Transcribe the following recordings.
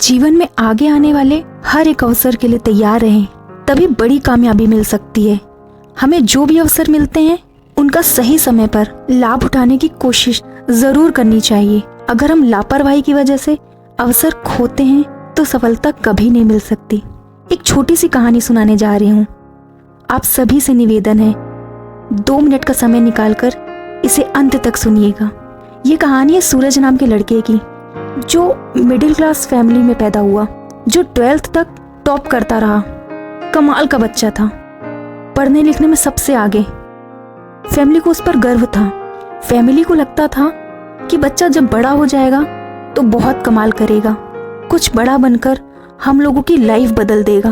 जीवन में आगे आने वाले हर एक अवसर के लिए तैयार रहें, तभी बड़ी कामयाबी मिल सकती है। हमें जो भी अवसर मिलते हैं उनका सही समय पर लाभ उठाने की कोशिश जरूर करनी चाहिए। अगर हम लापरवाही की वजह से अवसर खोते हैं तो सफलता कभी नहीं मिल सकती। एक छोटी सी कहानी सुनाने जा रही हूँ। आप सभी से निवेदन है, 2 मिनट का समय निकालकर इसे अंत तक सुनिएगा। ये कहानी है सूरज नाम के लड़के की, जो मिडिल क्लास फैमिली में पैदा हुआ, जो 12th तक टॉप करता रहा। कमाल का बच्चा था, पढ़ने लिखने में सबसे आगे। फैमिली को उस पर गर्व था। फैमिली को लगता था कि बच्चा जब बड़ा हो जाएगा तो बहुत कमाल करेगा, कुछ बड़ा बनकर हम लोगों की लाइफ बदल देगा,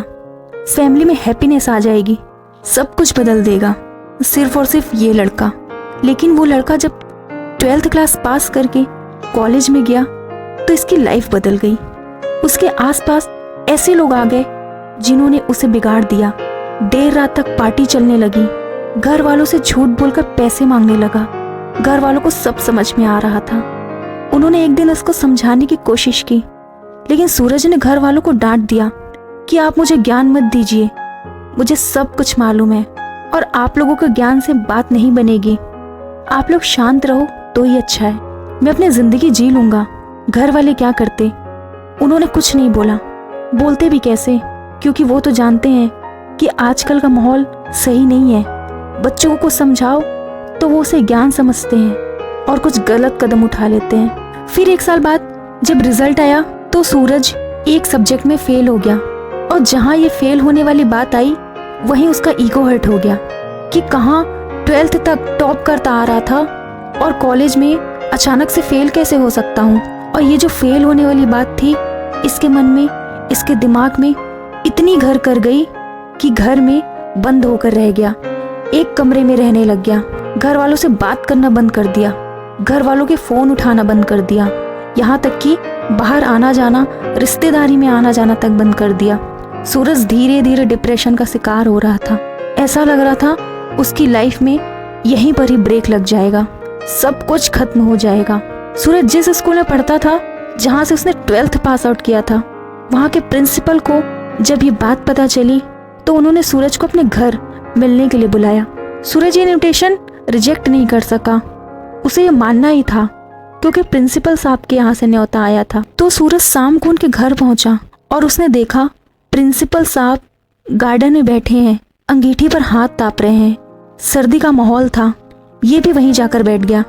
फैमिली में हैप्पीनेस आ जाएगी, सब कुछ बदल देगा, सिर्फ और सिर्फ ये लड़का। लेकिन वो लड़का जब 12th क्लास पास करके कॉलेज में गया तो इसकी लाइफ बदल गई। उसके आसपास ऐसे लोग आ गए जिन्होंने उसे बिगाड़ दिया। देर रात तक पार्टी चलने लगी, घर वालों से झूठ बोलकर पैसे मांगने लगा। घर वालों को सब समझ में आ रहा था। उन्होंने एक दिन उसको समझाने की कोशिश की, लेकिन सूरज ने घर वालों को डांट दिया कि आप मुझे ज्ञान मत दीजिए, मुझे सब कुछ मालूम है और आप लोगों के ज्ञान से बात नहीं बनेगी। आप लोग शांत रहो तो ही अच्छा है, मैं अपनी जिंदगी जी लूंगा। घर वाले क्या करते, उन्होंने कुछ नहीं बोला। बोलते भी कैसे, क्योंकि वो तो जानते हैं कि आजकल का माहौल सही नहीं है। बच्चों को समझाओ तो वो उसे ज्ञान समझते हैं और कुछ गलत कदम उठा लेते हैं। फिर 1 साल बाद जब रिजल्ट आया तो सूरज एक सब्जेक्ट में फेल हो गया, और जहाँ ये फेल होने वाली बात आई वहीं उसका ईगो हर्ट हो गया कि कहाँ 12th तक टॉप करता आ रहा था और कॉलेज में अचानक से फेल कैसे हो सकता हूँ। और ये जो फेल होने वाली बात थी, इसके मन में, इसके दिमाग में इतनी घर कर गई कि घर में बंद होकर रह गया, एक कमरे में रहने लग गया। घर वालों से बात करना बंद कर दिया, घर वालों के फोन उठाना बंद कर दिया, यहाँ तक कि बाहर आना जाना, रिश्तेदारी में आना जाना तक बंद कर दिया। सूरज धीरे धीरे डिप्रेशन का शिकार हो रहा था। ऐसा लग रहा था उसकी लाइफ में यहीं पर ही ब्रेक लग जाएगा, सब कुछ खत्म हो जाएगा। सूरज जिस स्कूल में पढ़ता था, जहाँ से उसने 12th पास आउट किया था, वहाँ के प्रिंसिपल को जब ये बात पता चली तो उन्होंने सूरज को अपने घर मिलने के लिए बुलाया। सूरज ये इनविटेशन रिजेक्ट नहीं कर सका, उसे ये मानना ही था क्योंकि प्रिंसिपल साहब के यहाँ से न्योता आया था। तो सूरज शाम को उनके घर पहुंचा और उसने देखा प्रिंसिपल साहब गार्डन में बैठे हैं, अंगीठी पर हाथ ताप रहे हैं। सर्दी का माहौल था, ये भी वहीं जाकर बैठ गया।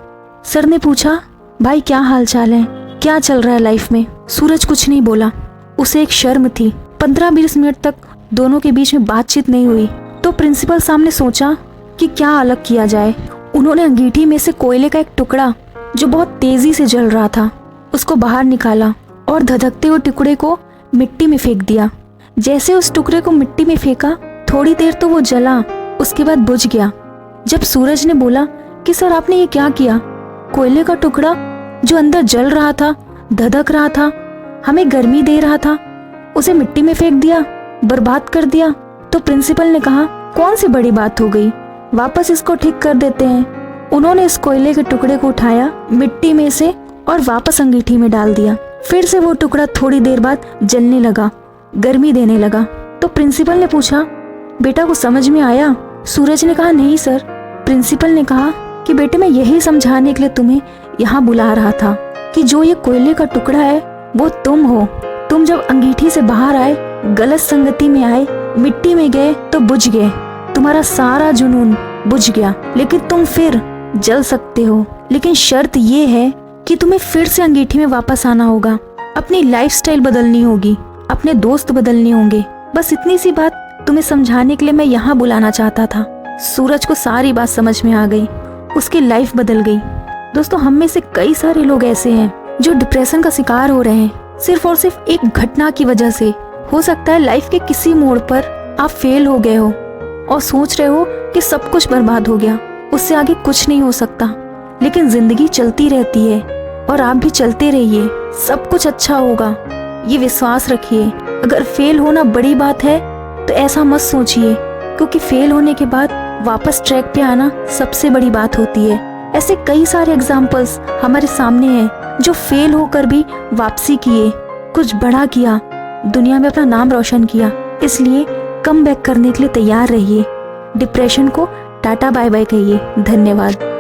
सर ने पूछा, भाई क्या हाल चाल है, क्या चल रहा है लाइफ में? सूरज कुछ नहीं बोला, उसे एक शर्म थी। 15-20 मिनट तक दोनों के बीच में बातचीत नहीं हुई। तो प्रिंसिपल साहब ने सोचा कि क्या अलग किया जाए। उन्होंने अंगीठी में से कोयले का एक टुकड़ा जो बहुत तेजी से जल रहा था उसको बाहर निकाला और धधकते हुए टुकड़े को मिट्टी में फेंक दिया। जैसे उस टुकड़े को मिट्टी में फेंका, थोड़ी देर तो वो जला, उसके बाद बुझ गया। जब सूरज ने बोला कि सर आपने ये क्या किया, कोयले का टुकड़ा जो अंदर जल रहा था, धधक रहा था, हमें गर्मी दे रहा था, उसे मिट्टी में फेंक दिया, बर्बाद कर दिया। तो प्रिंसिपल ने कहा, कौन सी बड़ी बात हो गई, वापस इसको ठीक कर देते हैं। उन्होंने इस कोयले के टुकड़े को उठाया मिट्टी में से और वापस अंगीठी में डाल दिया। फिर से वो टुकड़ा थोड़ी देर बाद जलने लगा, गर्मी देने लगा। तो प्रिंसिपल ने पूछा, बेटा को समझ में आया? सूरज ने कहा, नहीं सर। प्रिंसिपल ने कहा कि बेटे मैं यही समझाने के लिए तुम्हें यहाँ बुला रहा था कि जो ये कोयले का टुकड़ा है वो तुम हो। तुम जब अंगीठी से बाहर आए, गलत संगति में आए, मिट्टी में गए तो बुझ गए, तुम्हारा सारा जुनून बुझ गया, लेकिन तुम फिर जल सकते हो। लेकिन शर्त ये है कि तुम्हें फिर से अंगीठी में वापस आना होगा, अपनी लाइफस्टाइल बदलनी होगी, अपने दोस्त बदलने होंगे। बस इतनी सी बात तुम्हें समझाने के लिए मैं यहाँ बुलाना चाहता था। सूरज को सारी बात समझ में आ गई, उसकी लाइफ बदल गई। दोस्तों, हम में से कई सारे लोग ऐसे हैं जो डिप्रेशन का शिकार हो रहे हैं सिर्फ और सिर्फ एक घटना की वजह से। हो सकता है लाइफ के किसी मोड़ पर आप फेल हो गए हो और सोच रहे हो कि सब कुछ बर्बाद हो गया, उससे आगे कुछ नहीं हो सकता। लेकिन जिंदगी चलती रहती है और आप भी चलते रहिए, सब कुछ अच्छा होगा, ये विश्वास रखिए। अगर फेल होना बड़ी बात है तो ऐसा मत सोचिए, क्योंकि फेल होने के बाद वापस ट्रैक पे आना सबसे बड़ी बात होती है। ऐसे कई सारे एग्जाम्पल्स हमारे सामने हैं जो फेल होकर भी वापसी किए, कुछ बड़ा किया, दुनिया में अपना नाम रोशन किया, इसलिए कम बैक करने के लिए तैयार रहिए। डिप्रेशन को टाटा बाय बाय कहिए। धन्यवाद।